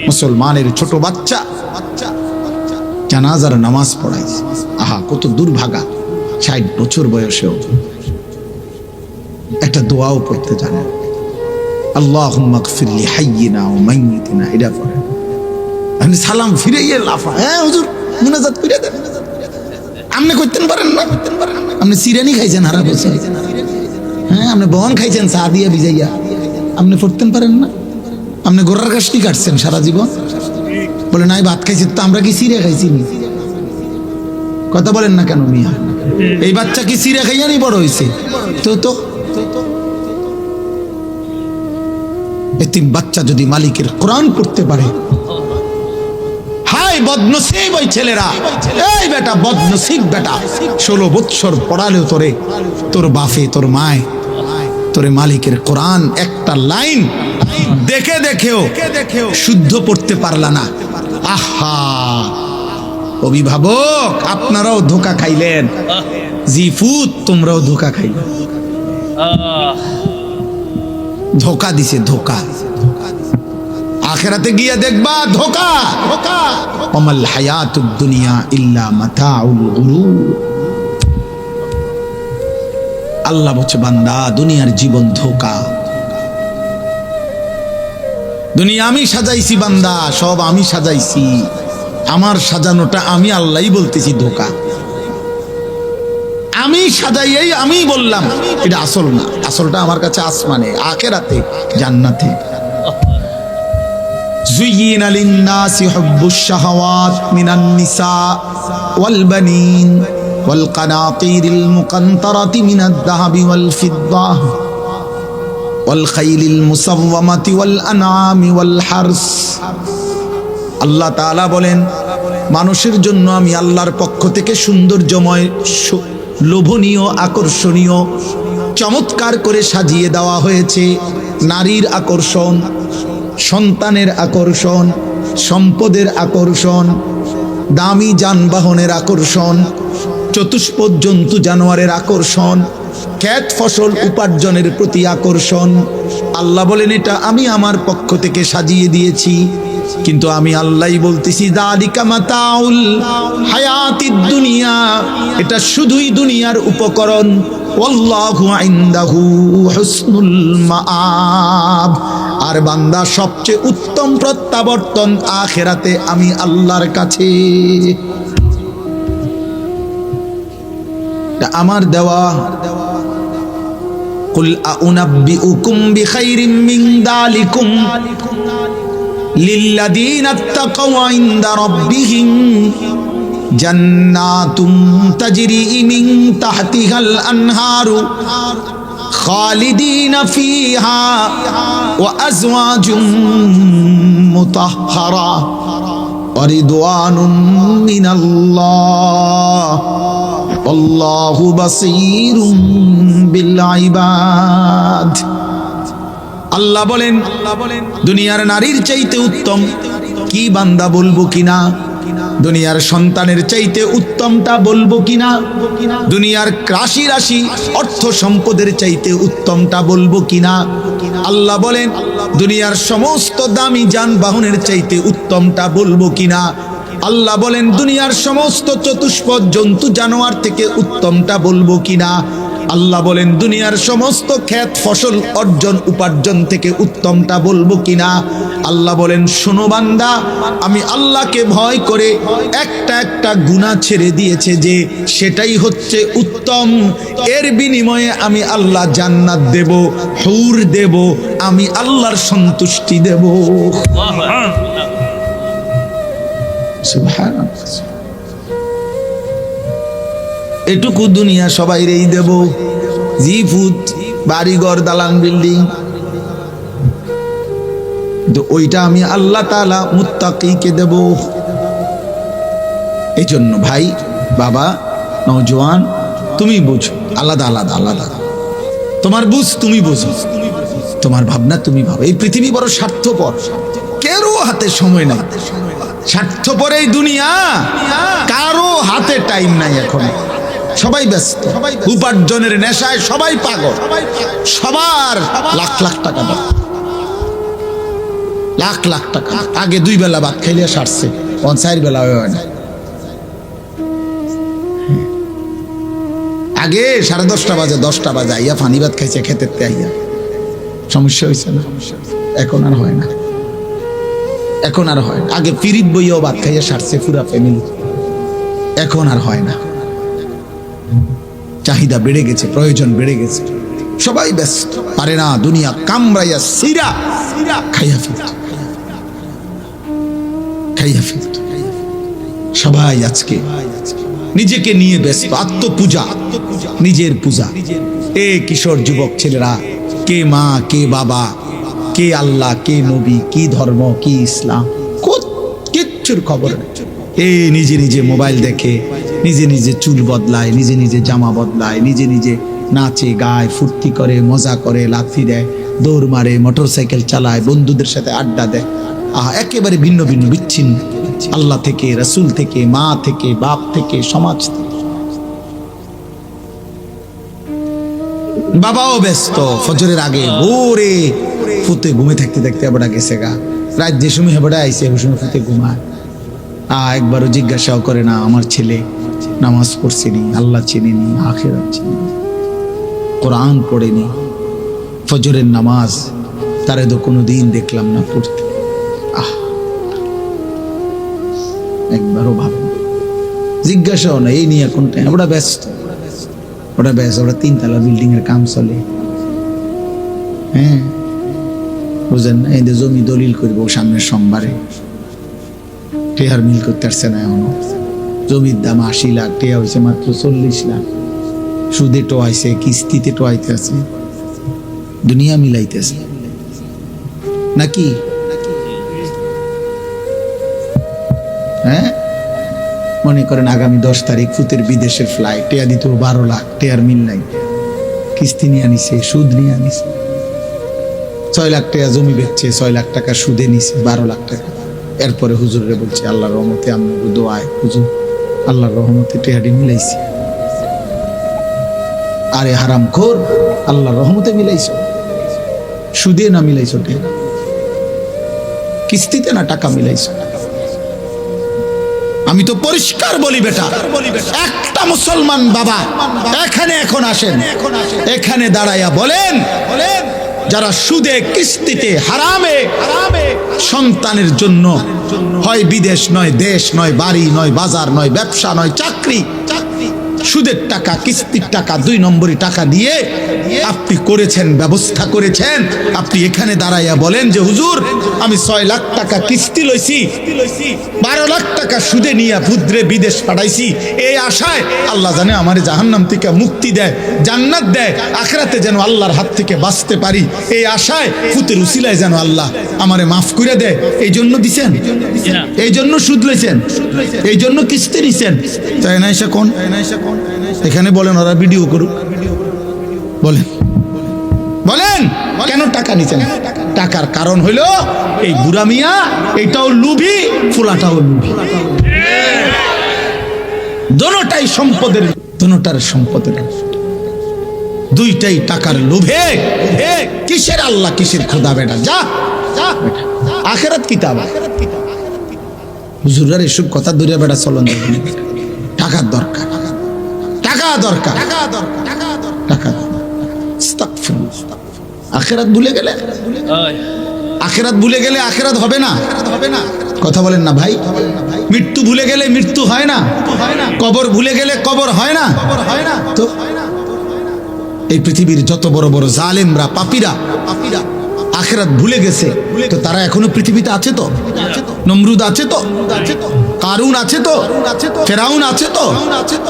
মুসলমানের ছোট বাচ্চা জানাজার নামাজ পড়াইছে। আহা, কত দুর্ভাগা! ৬০ বছর বয়সেও একটা দোয়াও পড়তে জানে। আল্লাহুম্মা গফির লি হাইয়িনা ওয়া মাইয়িতিনা, এটা পড়ে। আপনি সালাম ফিরাইয়ে লাফা, হ্যাঁ হুজুর মুনাজাত করে দেন। আপনি করতেন পারেন না? আপনি সিরানি খাইছেন হারা বছর, হ্যাঁ আপনি বহন খাইছেন চা দিয়া ভিজাইয়া, আপনি পড়তেন পারেন না? আপনি গোড়ার কাশটি কাটছেন সারা জীবন, বলে নাই ভাত খাইছি, তো আমরা কি সিরে খাইছি? কথা বলেন না কেন মিয়া? এই বাচ্চা কি সিরে খাইয়া নি বড় হয়েছে? তো এতিম বাচ্চা যদি মালিকের কোরআন পড়তে পারে, হাই বদনসিব ওই ছেলেরা। এই বেটা বদনসিব বেটা, 16 বৎসর পড়ালেও তোরে তোর বাপে তোর মায় তোরে মালিকের কোরআন একটা লাইন দেখে দেখেও শুদ্ধ পড়তে পারলা না। আহা অভিভাবক, আপনারাও ধোকা খাইলেন। জিফুত, তোমরাও ধোকা খাইলে। ধোকা দিছে, ধোকা। আখিরাতে গিয়ে দেখবা ধোকা। ওমাল হায়াতুদ দুনিয়া ইল্লা মাতাউল গুরুর। আল্লাহ বলছে, বান্দা দুনিয়ার জীবন ধোকা। দুনিয়া আমি সাজাইছি বান্দা, সব আমি সাজাইছি। আমার সাজানোটা আমি আল্লাহই বলতেছি ধোকা। আমি সাজাইয়াই আমি বললাম এটা আসল না। আসলটা আমার কাছে আসমানে, আখিরাতে, জান্নাতে। زين للناس حب الشهوات من النساء والبنين والقناطير المقنطرة من الذهب والفضة والخيل المسومة والأنعام والحرث। আল্লাহ তাআলা বলেন, মানুষের জন্য আমি আল্লাহর পক্ষ থেকে সৌন্দর্যময়, লোভনীয়, আকর্ষণীয়, চমৎকার করে সাজিয়ে দেওয়া হয়েছে নারীর আকর্ষণ, সন্তানের আকর্ষণ, সম্পদের আকর্ষণ, দামি যানবাহনের আকর্ষণ, চতুষ্পদ জন্তু জানোয়ারের আকর্ষণ, ক্ষেত ফসল উপার্জনের প্রতি আকর্ষণ। আল্লাহ বলেন এটা আমি আমার পক্ষ থেকে সাজিয়ে দিয়েছি। কিন্তু আমি আল্লাহই বলতেছি, যালিকা মাতাউল হায়াতিদ দুনিয়া, এটা শুধুই দুনিয়ার উপকরণ। ওয়াল্লাহু ইনদাহু হুসনুল মাআব, আর বান্দা সবচেয়ে উত্তম প্রত্যাবর্তন আখিরাতে আমি আল্লাহর কাছে। আমার দেওয়া। কুল আউনাব্বিউকুম বিখাইরিম মিন যালিকুম লিল্লাযীনা ইত্তাকাউ ইনদা রাব্বিহিম জান্নাতুম তাজরি মিন তাহতিহাল আনহারু খালিদিনা ফিহা ওয়া আজওয়াজুম মুতাহহারা ওয়া রিদওয়ানুম মিনাল্লাহ আল্লাহু বাসীরুম বিল ইবাদ। আল্লাহ বলেন, দুনিয়ার নারীর চাইতে উত্তম কি বান্দা বলবো কিনা? দুনিয়ার সন্তানের চাইতে উত্তমটা বলবো কিনা? দুনিয়ার রাশি রাশি অর্থ সম্পদের চাইতে উত্তমটা বলবো কিনা? আল্লাহ বলেন, দুনিয়ার সমস্ত দামি যানবাহনের চাইতে উত্তমটা বলবো কিনা? আল্লাহ বলেন, দুনিয়ার সমস্ত চতুষ্পদ জন্তু জানোয়ার থেকে উত্তমটা বলবো কিনা? আল্লাহ বলেন, দুনিয়ার সমস্ত ক্ষেত ফসল অর্জন উপার্জন থেকে উত্তমটা বলবো কিনা? আল্লাহ বলেন, শোনো বান্দা, আমি আল্লাহকে ভয় করে একটা একটা গুনাহ ছেড়ে দিয়েছে যে সেটাই হচ্ছে উত্তম। এর বিনিময়ে আমি আল্লাহ জান্নাত দেব, হুর দেব, আমি আল্লাহর সন্তুষ্টি দেব। সুবহানাল্লাহ। এটুকু দুনিয়া সবাই রেই দেব, জিফুত, বাড়িঘর, দালান, বিল্ডিং। তো ওইটা আমি আল্লাহ তাআলা মুত্তাকিকে দেব। এই জন্য ভাই, বাবা, নওজোয়ান, তুমি বুঝো, আলাদা আলাদা আলাদা। তোমার বুঝ তুমি বুঝো, তোমার ভাবনা তুমি ভাবো। এই পৃথিবী বড় স্বার্থপর, কারো হাতে সময় নাই। স্বার্থপর এই দুনিয়া, কারো হাতে টাইম নাই এখন। সবাই ব্যস্ত, উপার্জনের নেশায় সবাই পাগল, সবার লাখ লাখ টাকা দাও। লাখ লাখ টাকা। আগে 2 বেলা ভাত খাইলে সারছে, 4 বেলা হয় না। আগে 10:30 বাজে 10টা বাজে আইয়া পানি ভাত খাইছে খেতের তে আইয়া, সমস্যা হয়েছে না? এখন আর হয় না, এখন আর হয় না। আগে পিরিত বইয়াও ভাত খাইয়া সারছে পুরা ফ্যামিলি, এখন আর হয় না। চাহিদা বেড়ে গেছে, প্রয়োজন বেড়ে গেছে, সবাই ব্যস্ত, পারে না দুনিয়া কামড়াইয়া সিরা খাইয়া ফেলত, খাইয়া ফেলত। সবাই আজকে নিজেকে নিয়ে ব্যস্ত, আত্মপূজা, নিজের পূজা। এ কিশোর যুবক ছেলেরা, কে মা, কে বাবা, কে আল্লাহ, কে নবী, কি ধর্ম, কি ইসলাম, কিচ্ছুর খবর নেই। এ নিজে নিজে মোবাইল দেখে, নিজে নিজে চুল বদলায়, নিজে নিজে জামা বদলায়, নিজে নিজে নাচে গায়, ফুর্তি করে, মজা করে, লাথি দেয়, দৌড় মারে, মোটরসাইকেল চালায়, বন্ধুদের সাথে আড্ডা দেয়। একেবারে ভিন্ন ভিন্ন, বিচ্ছিন্ন আল্লাহ থেকে, রাসূল থেকে, মা থেকে, বাপ থেকে, সমাজ থেকে। বাবাও ব্যস্ত, ফজরের আগে ভোরে ফুতে ঘুমে থাকতে থাকতে আবার গেছে গা, রাত যে সময় হেবড়া আইসে ওই সময় ফুতে ঘুমায়। একবারও জিজ্ঞাসাও করে না আমার ছেলে নামাজ পড়ছেনি, আল্লাহ চেনেনি, আখিরাত চেনেনি, কোরআন পড়েনি, ফজরের নামাজ তারে তো কোনোদিন দেখলাম না পড়তে। একবারও ভাবে জিজ্ঞাসাও না, এই নিয়ে কোনটা ওটা ব্যস্ত, ওটা ব্যস্ত, ওটা 3 তলা বিল্ডিং এর কাম চলে। হ্যাঁ বুঝেন না, এই জমি দলিল করবো সামনের সোমবারে, টেহার মিল করতে পারছে না এখনো। জমির দাম 80 লাখ, টেহা হয়েছে মাত্র 40 লাখ, সুদে টোয়াইছে, কিস্তিতে টোয়াইতে আছে, দুনিয়া মিলাইতেছে নাকি? হ্যাঁ মনে করেন আগামী 10 তারিখ ফুতের বিদেশের ফ্লাইট, টেয়া দিত 12 লাখ, টেয়ার মিল নাই, কিস্তি নিয়ে আনিছে, সুদ নিয়ে আনিছে, 6 লাখ টাকা জমি বেচছে, 6 লাখ টাকা সুদে নিছে, 12 লাখ টাকা। এরপরে হুজুরে বলছে আল্লাহর রহমতে, আমি দোয়ায় হুজুর আল্লাহর রহমতে টেহাডি মিলাইছি। আরে হারামখোর, আল্লাহর রহমতে মিলাইছো, সুদে না মিলাইছো, কিস্তিতে না টাকা মিলাইছো। আমি তো পরিষ্কার বলি বেটা, একটা মুসলমান বাবা এখানে এখন আসেন, এখানে দাঁড়াইয়া বলেন, যারা সুদে, কিস্তিতে, হারামে সন্তানের জন্য হয় বিদেশ নয় দেশ নয় বাড়ি নয় বাজার নয় ব্যবসা নয় চাকরি, সুদের টাকা, কিস্তির টাকা, 2 নম্বরই টাকা দিয়ে আপনি করেছেন, ব্যবস্থা করেছেন, আপনি এখানে দাঁড়াইয়া বলেন যে হুজুর আমি 6 লাখ টাকা কিস্তি লইছি, 12 লাখ টাকা সুদে নিয়ে ভুদ্রে বিদেশ পাঠাইছি, এই আশায় আল্লাহ জানে আমারে জাহান্নাম থেকে মুক্তি দেয়, জান্নাত দেয়, আখিরাতে যেন আল্লাহর হাত থেকে বাঁচতে পারি, এই আশায় ফুতের উসিলায় যেন আল্লাহ আমারে মাফ করে দেয়, এই জন্য দিছেন, এই জন্য সুদ লইছেন, এই জন্য কিস্তি নিছেন, তাই না? এসে কোন এখানে বলেন, ওরা ভিডিও করুক, বলেন বলেন কেন টাকা নিছেন? টাকার কারণ হইল এই বুড়া মিয়া, এইটাও লুভি, ফুলাটাও লুভি, দোনোটাই সম্পদের, দোনোটার সম্পদের, দুইটাই টাকার লোভে। কিসের আল্লাহ, কিসের খোদা বেটা, যা আখিরাত কিতাব। হুজুরের এসব কথা দূরে বেটা চলন, টাকার দরকার, টাকা দরকার, টাকা। আখিরাত ভুলে গেলে, আখিরাত ভুলে গেলে আখিরাত হবে না, কথা বলেন না ভাই? মৃত্যু ভুলে গেলে মৃত্যু হয় না, কবর ভুলে গেলে কবর হয় না। তো এই পৃথিবীর যত বড় বড় জালেমরা, পাপীরা আখিরাত ভুলে গেছে, তো তারা এখনো পৃথিবীতে আছে তো? নমরুদ আছে তো, কারুন আছে তো, ফেরাউন আছে তো।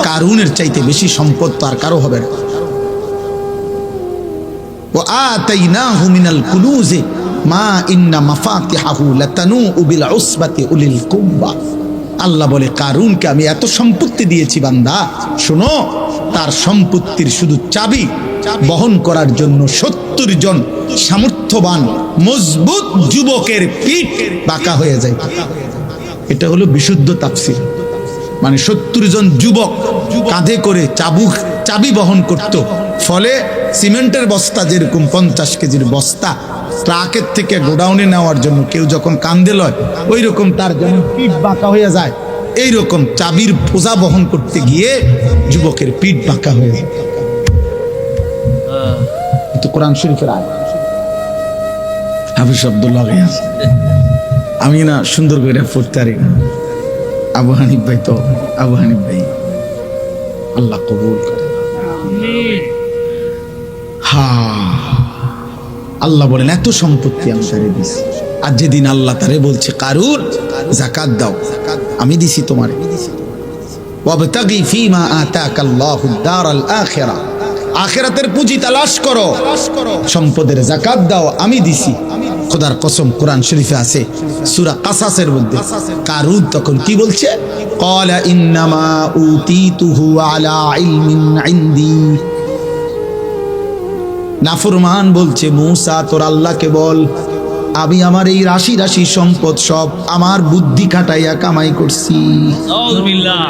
কারুনের চাইতে বেশি সম্পদ তো আর কারো হবে না। وآتيناه من الكنوز ما إن مفاتحه لتنوء بالعصبة أولي القوة। আল্লাহ বলে কারুনকে আমি এত সম্পত্তি দিয়েছি বান্দা, শোনো তার সম্পত্তির শুধু চাবি বহন করার জন্য 70 জন সামর্থ্যবান মজবুত যুবকের পিঠ বাঁকা হয়ে যায়। এটা হলো বিশুদ্ধ তাফসীর, মানে 70 জন যুবক কাঁধে করে চাবি বহন করত, ফলে সিমেন্টের বস্তা যেরকম 50 কেজির বস্তা ট্রাকের থেকে গোডাউনে নেওয়ার জন্য কেউ যখন কান্দে লয়, ওই রকম তার যেমন পিঠ বাঁকা হয়ে যায়, এইরকম চাবির বোঝা বহন করতে গিয়ে যুবকের পিঠ বাঁকা হয়ে যায়। তো কোরআন শরীফের আয়াত, হাফিজ আব্দুল্লাহ আছে, আমি না সুন্দর করে পড়তে পারি না। আবু হানিফ ভাই তো আবু হানিফ ভাই, আল্লাহ কবুল করে। আল্লাহ বলেন এত সম্পত্তি আমি তারে দিছি, আর যেদিন আল্লাহ তারে বলছে কারুন যাকাত দাও, আমি দিছি তোমারে। ওয়াবতাগি ফীমা আতাকাল্লাহুদ দারাল আখিরা, আখিরাতের পুঁজি তালাশ করো, সম্পদের যাকাত দাও, আমি দিছি। খোদার কসম কোরআন শরীফে আছে সূরা কাসাসের মধ্যে, কারুন তখন কি বলছে? ক্বালা ইন্নামা উতীতুহু আলা ইলমিন ইনদি। নাফরমান বলছে, মূসা তোর আল্লাহকে বল আমি আমার এই রাশি রাশি সম্পদ সব আমার বুদ্ধি খাটাইয়া কামাই করছি। আউযুবিল্লাহ।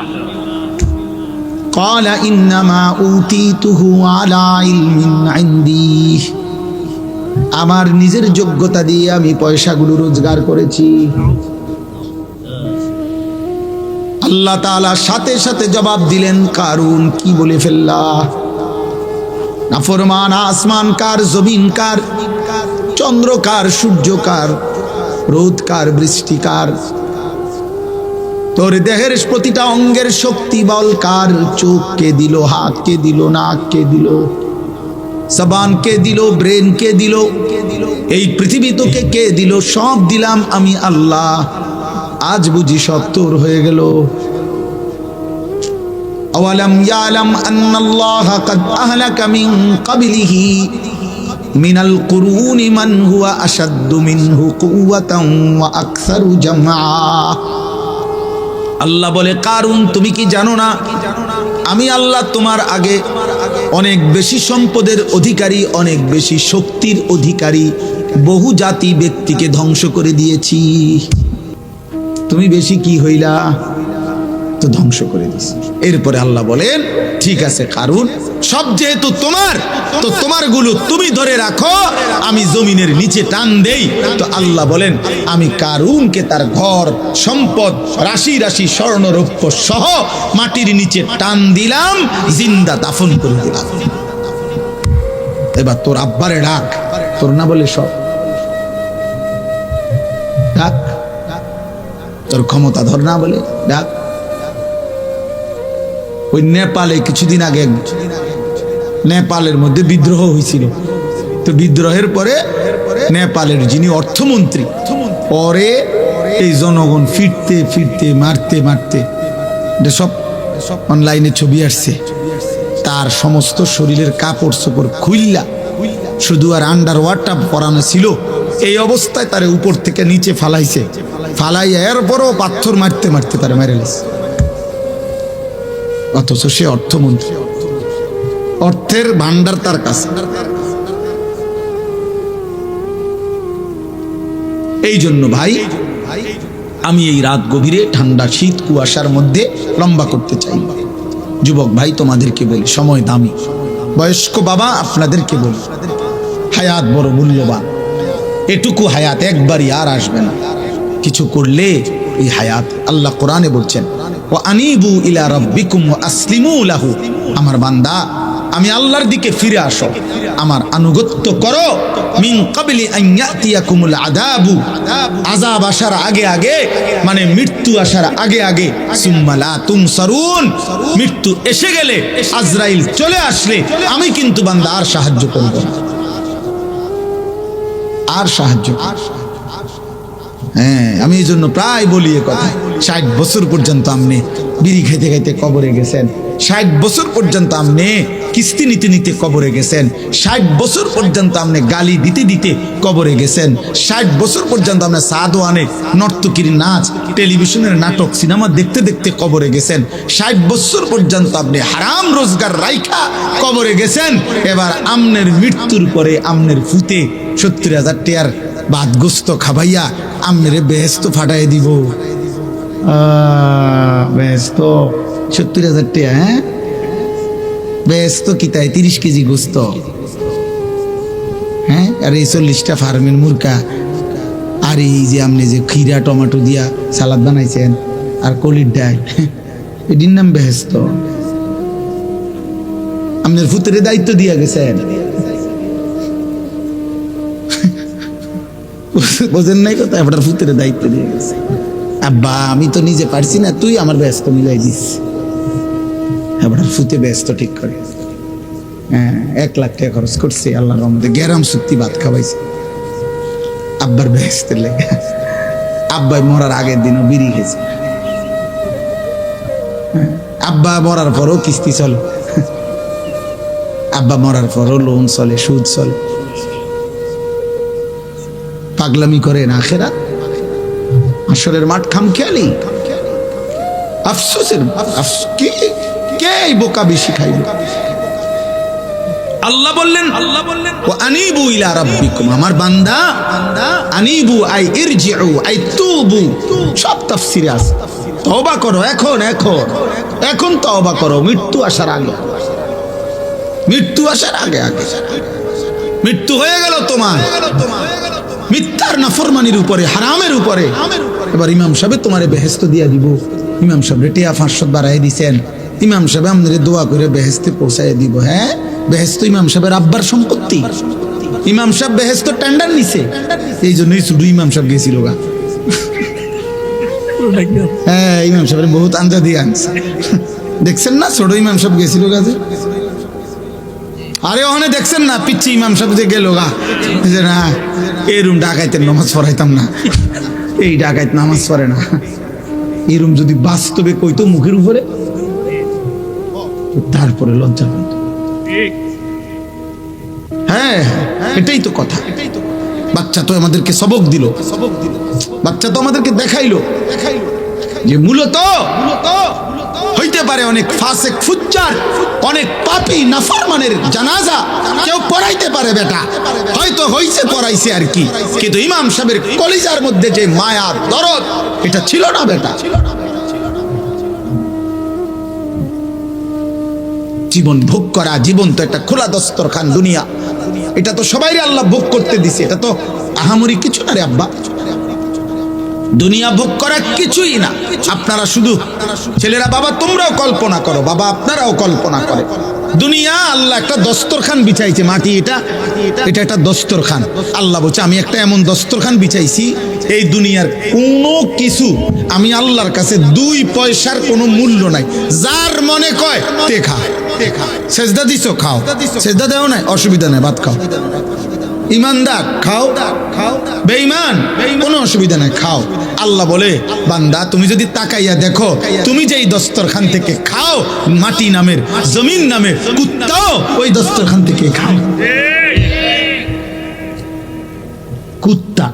ক্বালা ইন্নামা উতীতুহু আলা ইলমিন ইনদি, আমার নিজের যোগ্যতা দিয়ে আমি পয়সাগুলো রোজগার করেছি। আল্লাহ তাআলা সাথে সাথে জবাব দিলেন, কারুন কি বলে ফেললা? নাফরমান আসমান কার, জমিন কার, চন্দ্র কার, সূর্য কার, রোদ কার, বৃষ্টি কার, তোর দেহের প্রতিটা অঙ্গের শক্তি বল কার? চোখ কে দিল, হাত কে দিল, নাক কে দিল, জবান কে দিল, ব্রেন কে দিল, এই পৃথিবী তোকে কে দিল? সব দিলাম আমি আল্লাহ। আজ বুঝি সব তোর হয়ে গেল। আওয়ালাম ইয়ালাম আন্নাল্লাহা কাদ আহলাকা মিন ক্বাবলিহি মিনাল কুরুনি মান হুয়া আশাদ্দু মিনহু কুওয়াতান ওয়া আকসারু জামআ। আল্লাহ বলে, কারুন তুমি কি জানো না আমি আল্লাহ তোমার আগে অনেক বেশি সম্পদের অধিকারী, অনেক বেশি শক্তির অধিকারী বহু জাতি ব্যক্তিকে ধ্বংস করে দিয়েছি। তুমি বেশি কি হইলা? তো ধ্বংস করে দিছি। এরপরে আল্লাহ বলেন, ঠিক আছে কারুন, সব যেহেতু তোমার, তো তোমার গুলো তুমি ধরে রাখো, আমি জমিনের নিচে টান দেই। তো আল্লাহ বলেন, আমি কারুনকে তার ঘর সম্পদ রাশি রাশি স্বর্ণ রৌপ্য সহ মাটির নিচে টান দিলাম, জিন্দা দাফন করে দিলাম। এবার তোর আব্বারে ডাক, তোর না বলে সব ডাক, তোর ক্ষমতা ধর না বলে ডাক। ওই নেপালে কিছুদিন আগে নেপালের মধ্যে বিদ্রোহ হয়েছিল, তো বিদ্রোহের পরে নেপালের যিনি অর্থমন্ত্রী, পরে এই জনগণ ফিরতে ফিরতে মারতে মারতে, সব অনলাইনে ছবি আসছে, তার সমস্ত শরীরের কাপড় চোপড় খুইল্লা শুধু আর আন্ডার ওয়ারটা পরানো ছিল, এই অবস্থায় তারে উপর থেকে নিচে ফালাইছে, ফালাইয়া এরপরও পাথর মারতে মারতে তারে মেরে গেছে। অথচ সে অর্থমন্ত্রী, অর্থের ভান্ডার তার কাছে। এই জন্য ভাই আমি এই রাত গভীরে ঠান্ডা শীত কুয়াশার মধ্যে লম্বা করতে চাই। যুবক ভাই তোমাদেরকে বলি, সময় দামি। বয়স্ক বাবা আপনাদেরকে বলি, হায়াত বড় মূল্যবান। এটুকু হায়াত একবারই আর আসবে না, কিছু করলে এই হায়াত। আল্লাহ কোরআনে বলছেন, ওয়া আনিবু ইলা রাব্বিকুম ওয়া আসলিমু লাহু, আমার বান্দা আমি আল্লাহর দিকে ফিরে আসো, আমার আনুগত্য করো। মিন ক্বাবলি আন ইয়াতিয়াকুমুল আযাবু, আযাব আসার আগে আগে, মানে মৃত্যু আসার আগে আগে। সুম্মা লা তুনসারুন, মৃত্যু এসে গেলে, আজরাইল চলে আসলে আমি কিন্তু বান্দা আর সাহায্য করব না, আর সাহায্য। হ্যাঁ, আমি এই জন্য প্রায় বলি এ কথা, 60 বছর পর্যন্ত আপনি বিড়ি খাইতে খাইতে কবরে গেছেন, 60 বছর পর্যন্ত আপনি কিস্তি নিতে নিতে কবরে গেছেন, 60 বছর পর্যন্ত আপনি গালি দিতে দিতে কবরে গেছেন, 60 বছর পর্যন্ত আপনি সাদওয়ানে নর্তকীর নাচ, টেলিভিশনের নাটক, সিনেমা দেখতে দেখতে কবরে গেছেন, 60 বছর পর্যন্ত আপনি হারাম রোজগার রাইখা কবরে গেছেন। এবার আমনের মৃত্যুর পরে আমনের ফুতে 70,000 টাকার ভাত গোস্ত খাবাইয়া আমনেরে বেহেস্ত ফাটাই দিব। বেহেস্ত 70,000 টাকা, হ্যাঁ বেহেস্ত কি তাই 30 কেজি গোস্ত, হ্যাঁ, আর এই 40টা ফার্মের মুরগা, আর এই যে আপনি যে খিরা টমেটো দিয়া সালাদ বানাইছেন আর কলির ডাল, এটির নাম বেহেস্ত। আপনার ফুতের দায়িত্ব দিয়া গেছেন, বোঝেন নাই কথা, আপনার ফুতের দায়িত্ব দিয়ে গেছে। আব্বা আমি তো নিজে পারছি না, তুই আমার ব্যস্ত মিলাই দিস। আপনার ফুতে ব্যস্ত ঠিক করে, হ্যাঁ 1 লাখ টাকা খরচ করছে আল্লাহর রহমতে, গ্যারাম সত্যি ভাত খাওয়াইছে আব্বার ব্যস্তের লেগে। আব্বাই মরার আগের দিনও বিড়ি খেয়েছে। আব্বা মরার পরও কিস্তি চলে, আব্বা মরার পরও লোন চলে, সুদ চলে। পাগলামি করে না আখেরাত, আসরের মাঠ খামখেয়ালি, আফসোসের কে বোকা বেশি খাইবে। আল্লাহ বললেন ও আনিবু ইলা রাব্বিকুম, আমার বান্দা আনিবু আই ইরজিউ আই তুবু, সব তাফসীরে আছে। তওবা করো, এখন তওবা করো, মৃত্যু আসার আগে, মৃত্যু আসার আগে আগে। মৃত্যু হয়ে গেল তোমার মিথ্যার নাফরমানির উপরে, হারামের উপরে। এবার ইমাম সাহেব তোমারে বেহেশত দিয়া দিব। ইমাম সাহেব টিয়া 500 বাড়াই দিছেন, ইমাম সাহেব আমাদের দোয়া করে বেহেশতে পৌঁছায় দিব। হ্যাঁ, বেহেশত ইমাম সাহেবের আব্বার সম্পত্তি। ইমাম সাহেব বেহেশত টেন্ডার নিছে, এই জন্যই শুধু ইমাম সাহেব গেছিল গা। হ্যাঁ, ইমাম সাহেবের বহুত আঞ্জা দিয়ে আনছে, দেখছেন না? ছোট ইমাম সাহেব গেছিল গাছে। আরে ওখানে দেখছেন না পিচ্ছি ইমাম সাহেব যে গেল গা, যে না এই রুম ডাকাইতে নামাজ পড়াইতাম না, এই ডাকাইত নামাজ পড়ে না। এই রুম যদি বাস্তবে কইতো মুখের উপরে, তারপরে লজ্জা পেত। হ্যাঁ, এটাই তো কথা। বাচ্চা তো আমাদেরকে সবক দিল, বাচ্চা তো আমাদেরকে দেখাইলো যে মূলত হইতে পারে অনেক ফাসেক ফুজ্জার, অনেক পাপী নাফরমানের জানাজা কেউ পড়াইতে পারে বেটা, হয়তো হইছে পড়াইছে আর কি, কিন্তু ইমাম সাহেবের কলিজার মধ্যে যে মায়া দরদ, এটা ছিল না বেটা। জীবন ভোগ করা, জীবন তো একটা খোলা দস্তরখান দুনিয়া, এটা তো সবাই আল্লাহ ভোগ করতে দিছে, এটা তো আহামরি কিছু না রে আব্বা। দুনিয়া ভোগ করা কিছুই না। আপনারা শুধু ছেলেরা, বাবা তোমরাও কল্পনা করো, বাবা আপনারাও কল্পনা করে, দুনিয়া আল্লাহ একটা দস্তরখান বিছাইছে, মাটি, এটা একটা দস্তরখান। আল্লাহ বলছে আমি একটা এমন দস্তরখান বিছাইছি, এই দুনিয়ার কোনো কিছু আমি আল্লাহর কাছে 2 পয়সার কোনো মূল্য নাই। যার মনে কয় তে খা, সেজদা দিছো খাও, সেজদা দেও নাই অসুবিধা নাই, ভাত খাও। ইমানদার খাও, বেঈমান কোনো অসুবিধা নাই, খাও। আল্লাহ বলে বান্দা তুমি যদি তাকাইয়া দেখো, তুমি যেই দস্তরখান থেকে খাও, মাটি নামের, জমিন নামের কুত্তাও ওই দস্তরখান থেকে খাও। কুত্তা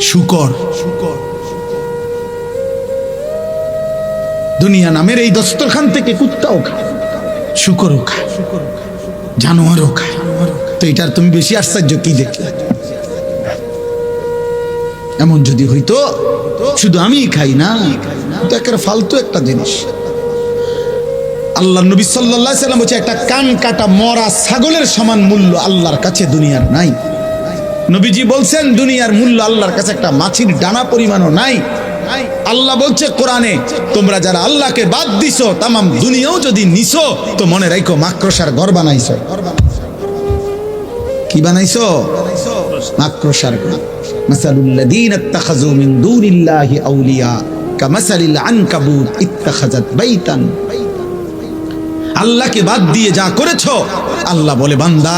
শুকর দুনিয়া নামের এই দস্তরখান থেকে কুত্তাও খায়, শুকরও খায়, জানোয়ারও খায়। তো এটার তুমি বেশি আশ্চর্য কি দেখলে? এমন যদি হইতো শুধু আমি খাই না, তো একটা ফালতু একটা জিনিস। আল্লাহ নবী সাল্লাল্লাহু আলাইহি সাল্লাম বলছে একটা কান কাটা মরা ছাগলের সমান মূল্য আল্লাহর কাছে দুনিয়ার নাই। নবীজি বলছেন দুনিয়ার মূল্য আল্লাহর কাছে একটা মাছির ডানা পরিমাণও নাই। আল্লাহ বলছে কোরআনে, তোমরা যারা আল্লাহকে বাদ দিছো, তামাম দুনিয়াও যদি নিছো, তো মনে রাখো মাকড়সার ঘর বানাইছো। কি বানাইছো? মাকড়সার ঘর। মাসালুল লাযীনা ইত্তাখাযু মিন দুনিল্লাহি আউলিয়া কামাসালিল আনকাবুত ইত্তাখাযাত বাইতান। আল্লাহকে বাদ দিয়ে যা করেছো, আল্লাহ বলে বান্দা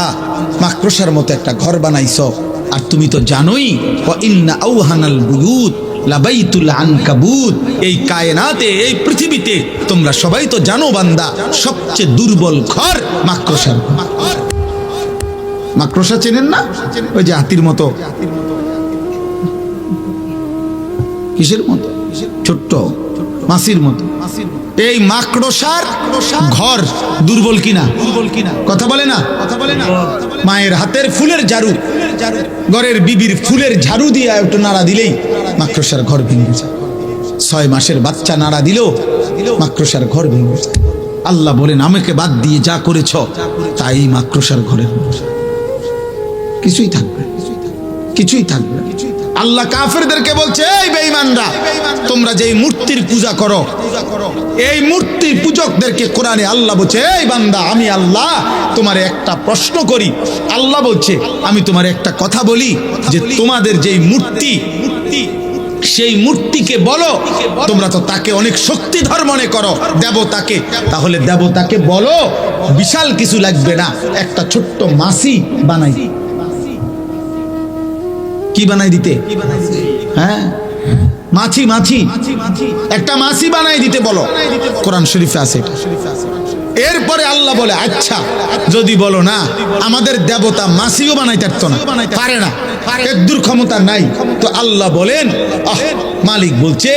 মাকড়সার মতো একটা ঘর বানাইছো। আর তুমি তো জানোই ওয়া ইন্না আওহানাল বুয়ুত লাবাইতুল আনকাবুত, এই কায়নাতে, এই পৃথিবীতে তোমরা সবাই তো জানো বান্দা, সবচেয়ে দুর্বল ঘর মাকড়সার ঘর। মাকড়সা চেনেন না? ওই যে হাতির মতো, কিসের মতো? ছোট্ট মাছির মতো। এই মাকড়সার ঘর দুর্বল কিনা? কথা বলে না? মায়ের হাতের ফুলের ঝাড়ু, ঘরের বিবির ফুলের ঝাড়ু দিয়ে একটু নাড়া দিলেই মাকড়সার ঘর ভেঙে যায়। 6 মাসের বাচ্চা নাড়া দিলেও মাকড়সার ঘর ভেঙে যায়। আল্লাহ বলেন আমাকে বাদ দিয়ে যা করেছ তাই মাকড়সার ঘরের মতো। কিছুই থাকবে, কিছুই থাকবে। আল্লাহ কাফেরদেরকে বলছে, এই বেঈমানরা, তোমরা যে মূর্তির পূজা করো, এই মূর্তি পূজকদেরকে কোরআনে আল্লাহ বলছে, এই বান্দা, আমি আল্লাহ তোমারে একটা প্রশ্ন করি। আল্লাহ বলছে, আমি তোমারে একটা কথা বলি, যে তোমাদের যেই মূর্তি, সেই মূর্তিকে বলো, তোমরা তো তাকে অনেক শক্তিধর মনে করো, দেবতাকে, তাহলে দেবতাকে বলো বিশাল কিছু লাগবে না, একটা ছোট্ট মাছি বানাই। কি বানাই দিতে? হ্যাঁ, মাছি, মাছি, একটা মাছি বানাই দিতে বলো, কোরআন শরীফে আছে। এরপরে আল্লাহ বলে, আচ্ছা যদি বলো না, আমাদের দেবতা মাছিও বানাইতে পারে না, এর দুর্ক্ষমতা নাই, তো আল্লাহ বলেন, মালিক বলছে,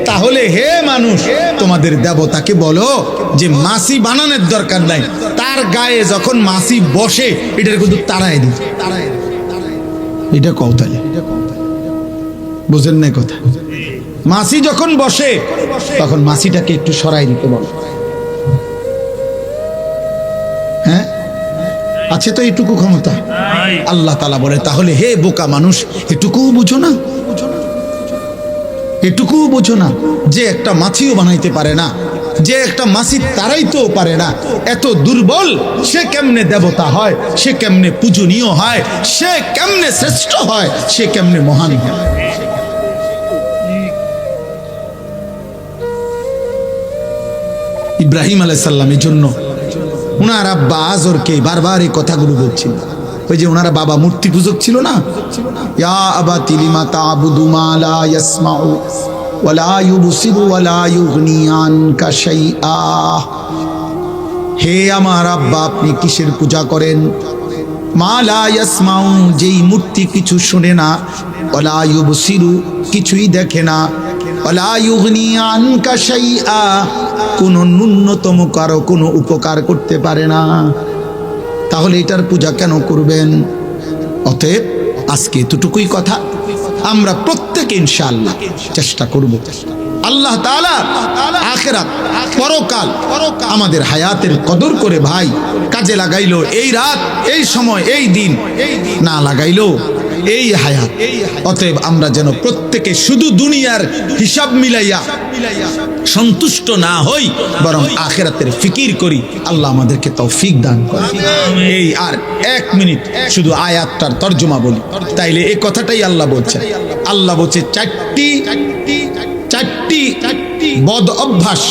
তাহলে হে মানুষ, তোমাদের দেবতাকে বলো যে মাছি বানানোর দরকার নাই, তার গায়ে যখন মাছি বসে এটার কিন্তু তাড়ায় দিই। এটা কৌতালে বুঝেন না কথা? মাছি যখন বসে তখন মাছিটাকে একটু সরাই দিতে বলো। হ্যাঁ, আছে তো এইটুকু ক্ষমতা? আল্লাহ তাআলা বলে, তাহলে হে বোকা মানুষ, এটুকুও বুঝো না? এটুকুও বুঝো না যে একটা মাছিও বানাইতে পারে না, যে একটা মাছি তাড়াইতেও পারে না, এত দুর্বল, সে কেমনে দেবতা হয়, সে কেমনে পূজনীয় হয়, সে কেমনে শ্রেষ্ঠ হয়, সে কেমনে মহান হয়? ইব্রাহিম আলাইহিস সালামের জন্য উনার আব্বা আজরকে বারবার এই কথাগুলো বলছিল। ওই যে ওনারা বাবা মূর্তি পূজক ছিল না, ইয়া আবাতি লিমা তা'বুদু মা লা ইয়াসমাউ ওয়া লা ইউবসিরু ওয়া লা ইউগনি আনকা শাইআ। হে আমার আব্বা, আপনি কিসের পূজা করেন? মা লা ইয়াসমাউ, যেই মূর্তি কিছু শুনে না, ওয়া লা ইউবসিরু, কিছুই দেখে না, ওয়া লা ইউগনি আনকা শাইআ, কোনো ন্যূনতম কারো কোনো উপকার করতে পারে না। তাহলে এটার পূজা কেন করবেন? অতএব আজকে এতটুকুই কথা, আমরা প্রত্যেকে ইনশাআল্লাহ চেষ্টা করব আল্লাহ তাআলা আখিরাত, পরকাল, আমাদের হায়াতের কদর করে ভাই কাজে লাগাইলো। এই রাত, এই সময়, এই দিন না লাগাইলো এই হায়াত। অতএব আমরা যেন প্রত্যেকে শুধু দুনিয়ার হিসাব মিলাইয়া সন্তুষ্ট না হই, বরং আখিরাতের ফিকির করি। আল্লাহ আমাদেরকে তৌফিক দান করেন। এই আর 1 মিনিট শুধু আয়াতটার তর্জমা বলি, তাইলে এই কথাটাই আল্লাহ বলছেন। আল্লাহ বলছে, চারটি বদ অভ্যাস,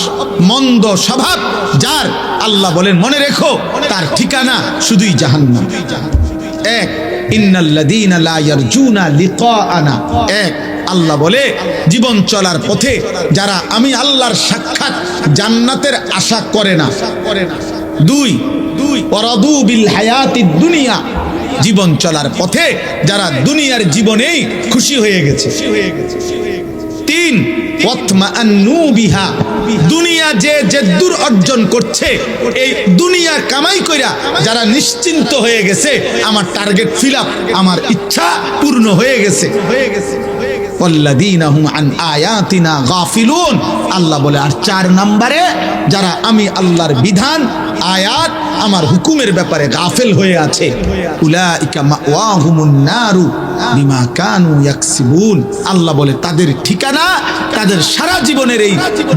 মন্দ স্বভাব যার, আল্লাহ বলেন মনে রেখো তার ঠিকানা শুধুই জাহান্নাম। 1, ইন্নাল্লাযীনা লা ইয়ারজুনা লিকাআনা। 1, আল্লাহ বলে জীবন চলার পথে যারা আমি আল্লাহর সাক্ষাৎ, জান্নাতের আশা করে না। 2, ওয়ারাদু বিল হায়াতিদ দুনিয়া, জীবন চলার পথে যারা দুনিয়ার জীবনেই খুশি হয়ে গেছে। 3, ওয়াতমাআন্নু বিহা, দুনিয়া যে জেদ্দুর অর্জন করছে, এই দুনিয়া কামাই কইরা যারা নিশ্চিন্ত হয়ে গেছে, আমার টার্গেট ফিল আপ, আমার ইচ্ছা পূর্ণ হয়ে গেছে। ওয়াল্লাযীনা হুম আন আয়াতিনা গাফিলুন, আল্লাহ বলে আর 4 নম্বরে যারা আমি আল্লাহর বিধান, আয়াত, আমার হুকুমের ব্যাপারে গাফেল হয়ে আছে, উলাইকা মাওয়াহুমুন নারু বিমা কানু ইয়াকসিবুন। আল্লাহ বলে তাদের ঠিকানা, তাদের সারা জীবনের এই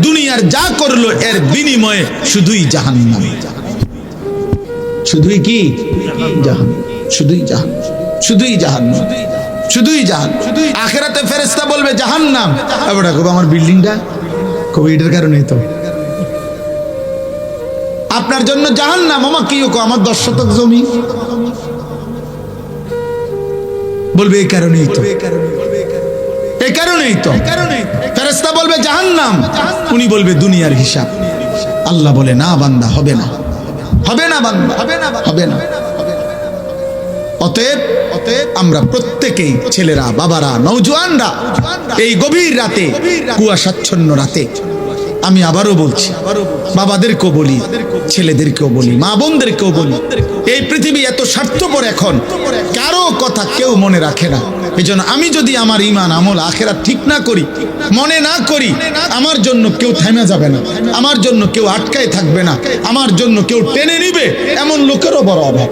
দুনিয়ার যা করলো এর বিনিময়ে শুধুই জাহান্নাম। শুধুই কি? জাহান্নাম। শুধুই জাহান্নাম, শুধুই জাহান্নাম, শুধুই জাহান্নাম। আখিরাতে ফেরেশতা বলবে জাহান্নাম, এবারে কবে আমার বিল্ডিংটা, কবে এটার কারণেই তো আপনার জন্য জাহান্নাম। আমার কি আমার 10 শতক জমি, বলবে এই কারণেই তো, এই কারণেই তো ফেরেশতা বলবে জাহান্নাম, উনি বলবে দুনিয়ার হিসাব। আল্লাহ বলে না বান্দা, হবে না, হবে না বান্দা, হবে না। অতএব আমরা প্রত্যেকেই, ছেলেরা, বাবারা, নওজোয়ানরা, এই গভীর রাতে, কুয়াশাচ্ছন্ন রাতে, আমি আবারও বলছি, বাবাদেরকেও বলি, ছেলেদেরকেও বলি, মা বোনদেরকেও বলি, এই পৃথিবী এত স্বার্থপর, এখন কারো কথা কেউ মনে রাখে না। এই জন্য আমি যদি আমার ঈমান, আমল, আখিরাত ঠিক না করি, মনে না করি, আমার জন্য কেউ থেমে যাবে না, আমার জন্য কেউ আটকায় থাকবে না, আমার জন্য কেউ টেনে নিবে, এমন লোকেরও বড় অভাব।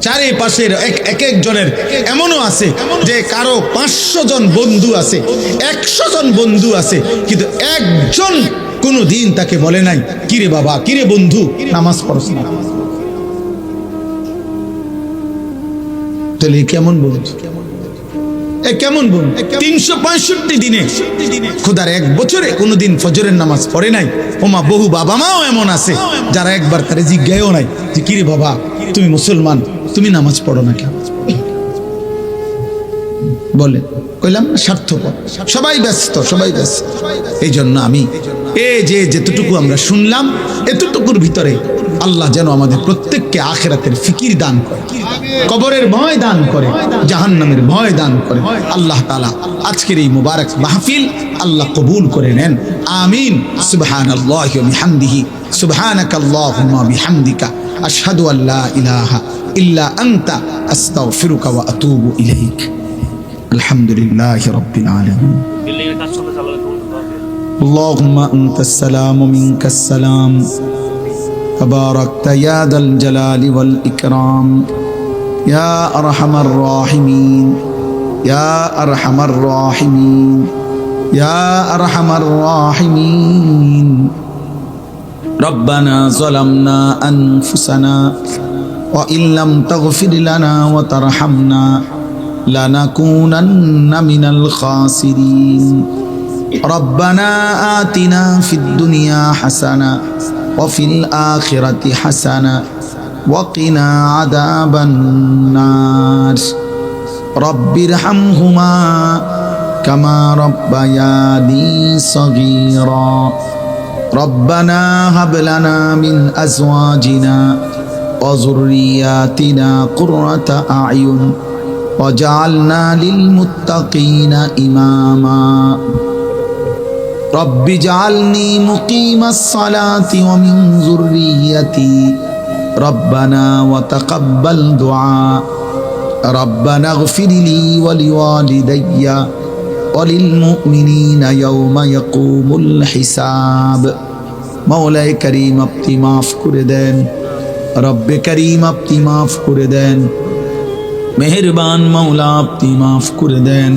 চারিপাশের এক একজনের এমনও আছে যে কারো 500 জন বন্ধু আছে, 100 জন বন্ধু আছে, কিন্তু একজন কোনো দিন তাকে বলে নাই কিরে বাবা, কিরে বন্ধু, নামাজ পড়ছ না। তাহলে কেমন বন্ধু, কেমন বন্ধু? 365 দিনে খোদার 1 বছরে কোনোদিন ফজরের নামাজ পড়ে নাই। ওমা বহু বাবা মাও এমন আছে যারা একবার তারে জিজ্ঞাসাও নাই যে কিরে বাবা, তুমি মুসলমান, তুমি নামাজ পড়ো না কেন? বলে কইলাম স্বার্থপর, সবাই ব্যস্ত, সবাই ব্যস্ত। এই জন্য আমি এই যে যেতটুকু আমরা শুনলাম, এতটুকুর ভিতরে আল্লাহ যেন আমাদের প্রত্যেককে আখিরাতের ফিকির দান করে, কবরের ভয় দান করে, জাহান্নামের ভয় দান করে। আল্লাহ তাআলা আজকের এই মুবারক মাহফিল আল্লাহ কবুল করে নেন, আমিন। সুবহানাল্লাহি ওয়া বিহামদিহি, সুবহানাকাল্লাহুম্মা বিহামদিকা, আশহাদু আল্লা ইলাহা ইল্লা আনতা, আস্তাগফিরুকা ওয়া আতুবু ইলাইক। আলহামদুলিল্লাহি রাব্বিল আলামিন। اللهم أنت السلام ومنك السلام تباركت يا ذا الجلال والإكرام يا أرحم الراحمين يا أرحم الراحمين يا أرحم الراحمين ربنا ظلمنا أنفسنا وإن لم تغفر لنا وترحمنا لنكونن من الخاسرين ربنا آتنا في الدنيا حسنة وفي الآخرة حسنة وقنا عذاب النار رب ارحمهما كما ربياني صغيرا ربنا هب لنا من أزواجنا وذرياتنا قرة أعين وجعلنا للمتقين إماما رب اجعلني مقيم الصلاة ومن ذريتي ربنا وتقبل دعاء ربنا اغفر لي ولوالدي وللمؤمنين يوم يقوم الحساب مولاي كريم আপনি মাফ করে দেন, রব্বে করিম আপনি মাফ করে দেন, মেহেরবান মাওলা আপনি মাফ করে দেন।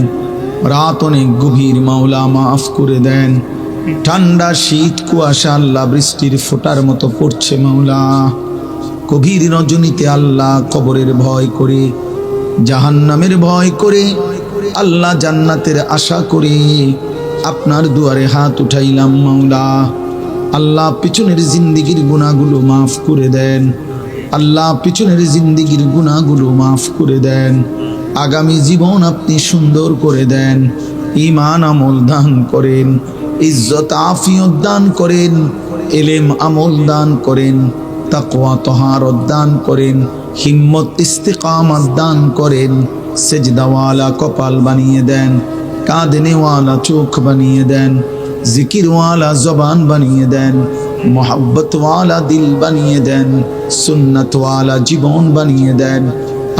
রাত অনেক গভীর, মাওলা মাফ করে দেন। ঠান্ডা শীত কুয়াশা আল্লাহ বৃষ্টির ফোঁটার মতো পড়ছে মাওলা। গভীর রজনীতে আল্লাহ কবরের ভয় করে, জাহান্নামের ভয় করে, আল্লাহ জান্নাতের আশা করে আপনার দুয়ারে হাত উঠাইলাম মাওলা। আল্লাহ পিছনের জিন্দিগির গুনাহগুলো মাফ করে দেন, আল্লাহ পিছনের জিন্দিগির গুনাহগুলো মাফ করে দেন। আগামী জীবন আপনি সুন্দর করে দেন, ঈমান আমল দান করেন, ইজ্জত আফিয়ত দান করেন, ইলম আমল দান করেন, তাকওয়া তহারত দান করেন, হিম্মত ইস্তিকামত দান করেন। সেজদাওয়ালা কপাল বানিয়ে দেন, কাঁদনেওয়ালা চোখ বানিয়ে দেন, জিকিরওয়ালা জবান বানিয়ে দেন, মোহাব্বতওয়ালা দিল বানিয়ে দেন, সুন্নতওয়ালা জীবন বানিয়ে দেন।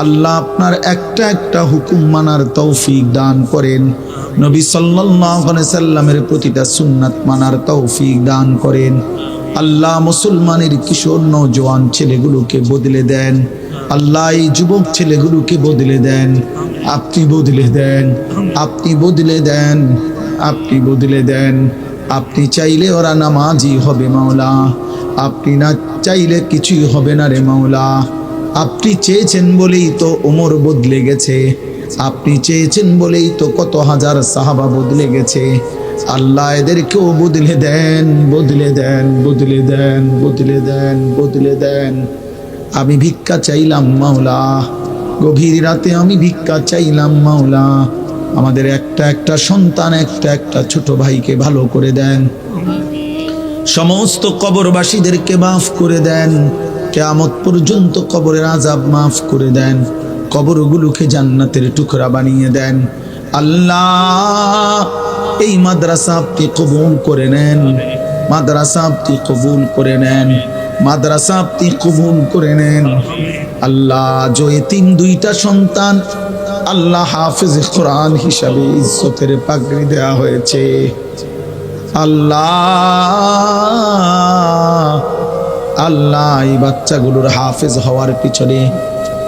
আল্লাহ আপনার একটা একটা হুকুম মানার তৌফিক দান করেন, নবী সাল্লাল্লাহু আলাইহি সাল্লামের প্রতিটা সুন্নাত মানার তৌফিক দান করেন। আল্লাহ মুসলমানের কিশোর নওজোয়ান ছেলেগুলোকে বদলে দেন, আল্লাহ এই যুবক ছেলেগুলোকে বদলে দেন, আপনি বদলে দেন, আপনি বদলে দেন, আপনি বদলে দেন। আপনি চাইলে ওরা নামাজি হবে মাওলা, আপনি না চাইলে কিছুই হবে না রে মাওলা। আপনি চেয়েছেন বলেই তো ওমর বদলে গেছে, আপনি চেয়েছেন বলেই তো কত হাজার সাহাবা বদলে গেছে। আল্লাহ এদেরকেও বদলে দেন, বদলে দেন, বদলে দেন, বদলে দেন, বদলে দেন। আমি ভিক্ষা চাইলাম মাওলা, গভীর রাতে আমি ভিক্ষা চাইলাম মাওলা। আমাদের একটা একটা সন্তান, একটা একটা ছোট ভাইকে ভালো করে দেন, সমস্ত কবরবাসীদেরকে মাফ করে দেন, কিয়ামত পর্যন্ত কবরের আযাব মাফ করে দেন, কবরগুলোকে জান্নাতের টুকরা বানিয়ে দেন। আল্লাহ এই মাদ্রাসা আপনি কবুল করে নেন, মাদ্রাসা আপনি কবুল করে নেন, মাদ্রাসা আপনি কবুল করে নেন। আল্লাহ যে তিন দুইটা সন্তান আল্লাহ হাফেজ কোরআন হিসাবে ইজ্জতের পাগড়ি দেয়া হয়েছে, আল্লাহ আল্লাহ এই বাচ্চাগুলোর হাফেজ হওয়ার পিছনে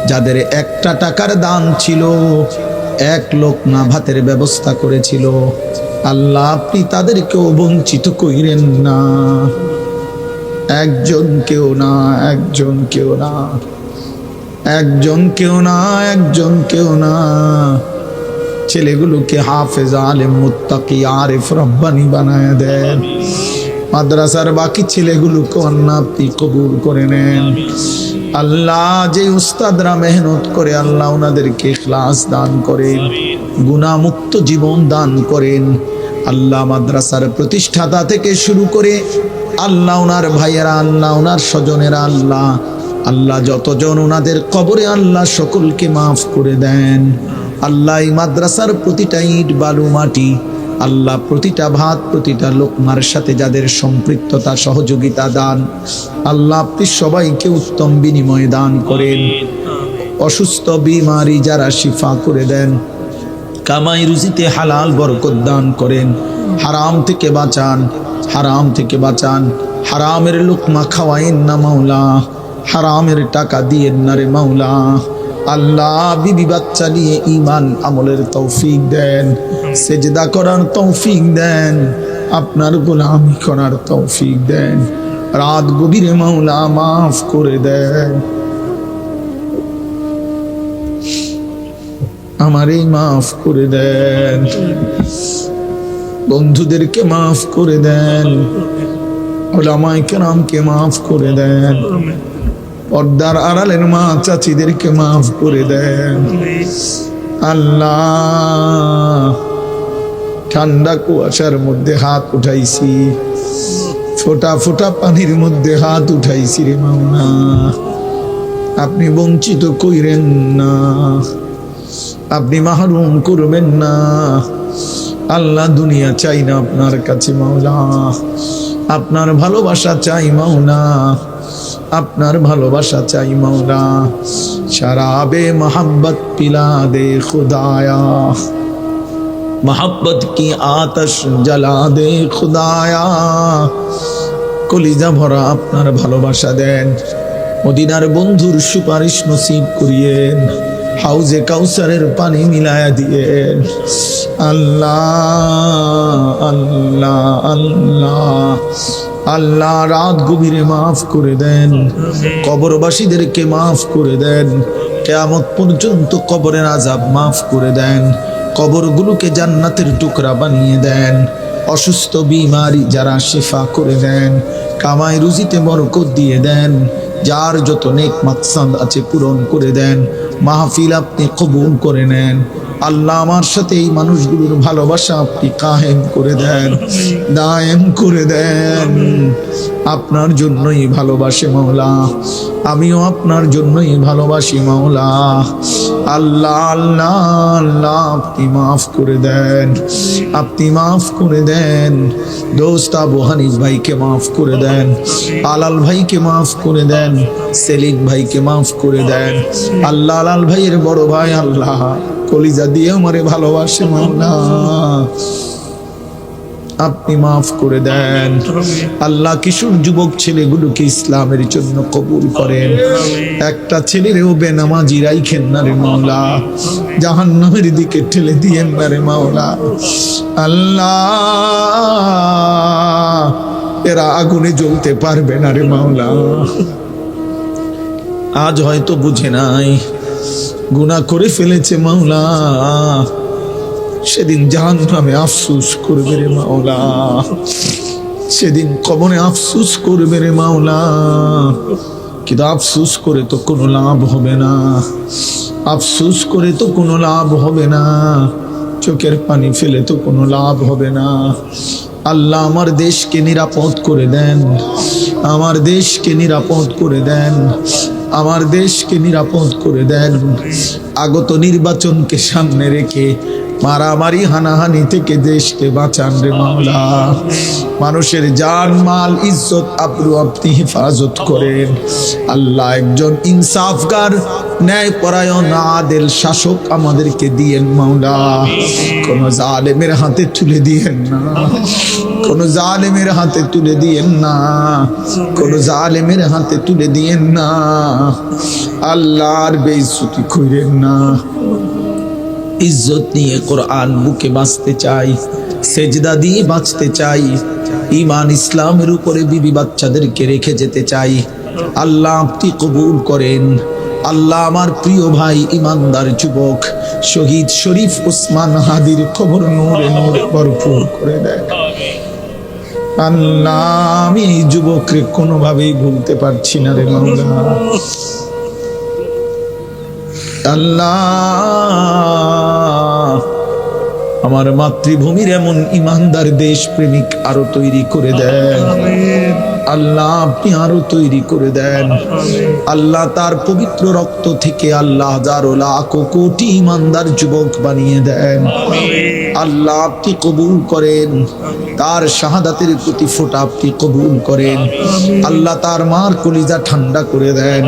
যাদের একটা টাকার দান ছিল, এক লোকমা ভাতের ব্যবস্থা করেছিল, আল্লাহ আপনি তাদেরকেও বঞ্চিত কইরেন না। একজন কেউ না, একজন কেউ না, একজন কেউ না, একজন কেউ না। ছেলেগুলোকে হাফেজ, আলেম, মুত্তাকি, আরিফ, রব্বানি বানায় দেন। মাদ্রাসার বাকি ছেলেগুলোকে আল্লাহ আপনি কবুল করে নেন। আল্লাহ যে উস্তাদরা মেহনত করে, আল্লাহ ওনাদেরকে ইখলাস দান করেন, গুনাহমুক্ত জীবন দান করেন। আল্লাহ মাদ্রাসার প্রতিষ্ঠাতা থেকে শুরু করে আল্লাহ ওনার ভাইয়েরা, আল্লাহ ওনার স্বজনেরা, আল্লাহ আল্লাহ যতজন ওনাদের কবরে, আল্লাহ সকলকে মাফ করে দেন। আল্লাহ এই মাদ্রাসার প্রতিটা ইট, বালু, মাটি, আল্লাহ প্রতিটা ভাত, প্রতিটা লোকমার সাথে যাদের সম্পৃক্ততা, সহযোগিতা দান, আল্লাহ আপনি সবাইকে উত্তম বিনিময় দান করেন। অসুস্থ বিমারি যারা শিফা করে দেন, কামাই রুজিতে হালাল বরকত দান করেন, হারাম থেকে বাঁচান, হারাম থেকে বাঁচান। হারামের লোকমা খাওয়াইন না মাওলা, হারামের টাকা দিয়েন না রে মাওলা। আল্লাহ বিবি বাচ্চা নিয়ে ঈমান আমলের তৌফিক দেন, সেজদা করার তৌফিক দেন, আপনার গোলামি করার তৌফিক দেন। রাত গভীরে মাওলা মাফ করে দেন, আমারে মাফ করে দেন, বন্ধুদেরকে মাফ করে দেন, উলামায়ে কেরামকে মাফ করে দেন, পর্দার আড়ালের মা চাচিদেরকে মাফ করে দেন। আল্লাহ ঠান্ডা কুয়াশার মধ্যে হাত উঠাইছি, ফোঁটা ফোঁটা পানির মধ্যে হাত উঠাইছি রে মাওলা, আপনি বঞ্চিত কইরেন না, আপনি মাহরুম করবেন না। আল্লাহ দুনিয়া চাই না আপনার কাছে মাওলা, আপনার ভালোবাসা চাই মাওলা, আপনার ভালোবাসা চাই মাওলা। शराबे मोहब्बत पिला दे खुदाया, मोहब्बत की आतश जला दे खुदाया। কলিজা ভরা আপনার ভালোবাসা দেন, মদিনার বন্ধুর সুপারিশ নসিব করিয়েন, হাউজে কাউসারের পানি মিলায়া দিয়েন। আল্লাহ আল্লাহ আল্লাহ আল্লাহ রাত গভীরে মাফ করে দেন, কবরবাসীদেরকে মাফ করে দেন, কিয়ামত পর্যন্ত কবরের আযাব মাফ করে দেন, কবরগুলোকে জান্নাতের টুকরা বানিয়ে দেন। অসুস্থ বিমারি যারা শিফা করে দেন, কামাই রুজিতে বরকত দিয়ে দেন, যার যত নেক মাকসাদ আছে পূরণ করে দেন। মাহফিল আপনি কবুল করে নেন। আল্লাহ আমার সাথে এই মানুষগুলোর ভালোবাসা আপনি কায়েম করে দেন, দায়েম করে দেন। আপনার জন্যই ভালোবাসে মাওলা, আমিও আপনার জন্যই ভালোবাসি মাওলা। আল্লাহ আল্লাহ আল্লাহ আপনি মাফ করে দেন, আপনি মাফ করে দেন। দোস্ত আবু হানিফ ভাইকে মাফ করে দেন, আলাল ভাইকে মাফ করে দেন, সেলিম ভাইকে মাফ করে দেন। আল্লাহ আলাল ভাইয়ের বড় ভাই আল্লাহ কলিজা দিয়ে আমারে ভালোবাসে মাওলা, আপনি মাফ করে দেন। আল্লাহ কিশোর যুবক ছেলেগুলোকে ইসলামের জন্য কবুল করেন। একটা ছেলেরও বেনামাজি রাইখেন না রে মাওলা, জাহান্নামের দিকে ঠেলে দিয়েন না রে মাওলা। আল্লাহ এরা আগুনে জ্বলতে পারবে না রে মাওলা। আজ হয়তো বুঝে নাই, গুনাহ করে ফেলেছে মাওলা, সেদিন জাহান্নামে আফসোস করবে রে মাওলা, সেদিন কবরে আফসোস করবে রে মাওলা। কিন্তু আফসোস করে তো কোনো লাভ হবে না, আফসোস করে তো কোনো লাভ হবে না, চোখের পানি ফেলে তো কোনো লাভ হবে না। আল্লাহ আমার দেশকে নিরাপদ করে দেন, আমার দেশকে নিরাপদ করে দেন, আমার দেশকে নিরাপদ করে দেন। আগত নির্বাচনকে সামনে রেখে মারামারি হানাহানি থেকে দেশকে বাঁচান রে মাওলা। মানুষের জান মাল ইজ্জত আবরু আপনি হেফাজত করেন আল্লাহ। একজন ইনসাফগার ন্যায় পরায়ণ আদেল শাসক আমাদেরকে দিয়েন মাওলা। কোন জালেমের হাতে তুলে দিয়েন না, কোন জালেমের হাতে তুলে দিয়েন না, কোন জালেমের হাতে তুলে দিয়েন না আল্লাহর বেইজ্জতি কইরেন না। ইজ্জত নিয়ে কোরআন বুকে বাঁচতে চাই, সেজদা দিয়ে বাঁচতে চাই, ঈমান ইসলামের উপরে বিবি বাচ্চাদেরকে রেখে যেতে চাই। আল্লাহ আপনি কবুল করেন। আল্লাহ আমার প্রিয় ভাই ইমানদার যুবক শহীদ শরীফ ওসমান হাদির কবর নূরে নূরে ভরপুর করে দেন আল্লাহ। আমি এই যুবককে কোনোভাবেই ভুলতে পারছি না রে মাওলা। আল্লাহ আমার মাতৃভূমির এমন ইমানদার দেশ প্রেমিক আরো তৈরি করে দেন আল্লাহ। আপনি আরো তৈরি করে দেন আল্লাহ। তার পবিত্র রক্ত থেকে আল্লাহ হাজারো লাখ কোটি ইমানদার যুবক বানিয়ে দেন আল্লাহ। আপনি কবুল করেন তার শাহাদাতের প্রতি ফোঁটা আপনি কবুল করেন আল্লাহ। তার মার কলিজা ঠান্ডা করে দেন,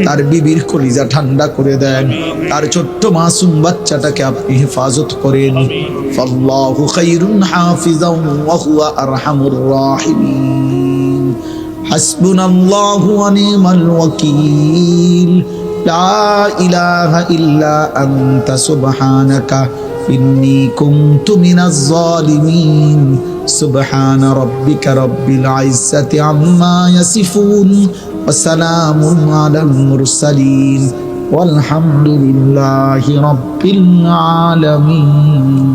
তার বিবির কলিজা ঠান্ডা করে দেন, তার ছোট্ট মাসুম বাচ্চাটাকে আপনি হেফাজত করেন। ফাল্লাহু খায়রুন হাফিজাও ওয়া হুয়া আরহামুর রাহিমিন। হাসবুনাল্লাহু ওয়া নি'মাল ওয়াকিল। লা ইলাহা ইল্লা আনতা সুবহানাকা ইন্নী কুনতু মিনাজ জালিমিন। সুবহানা রাব্বিকা রাব্বিল ইজ্জাতি আম্মা ইয়াসিফুন ওয়া সালামুন আলাল মুরসালিন ওয়ালহামদুলিল্লাহি রাব্বিল আলামিন।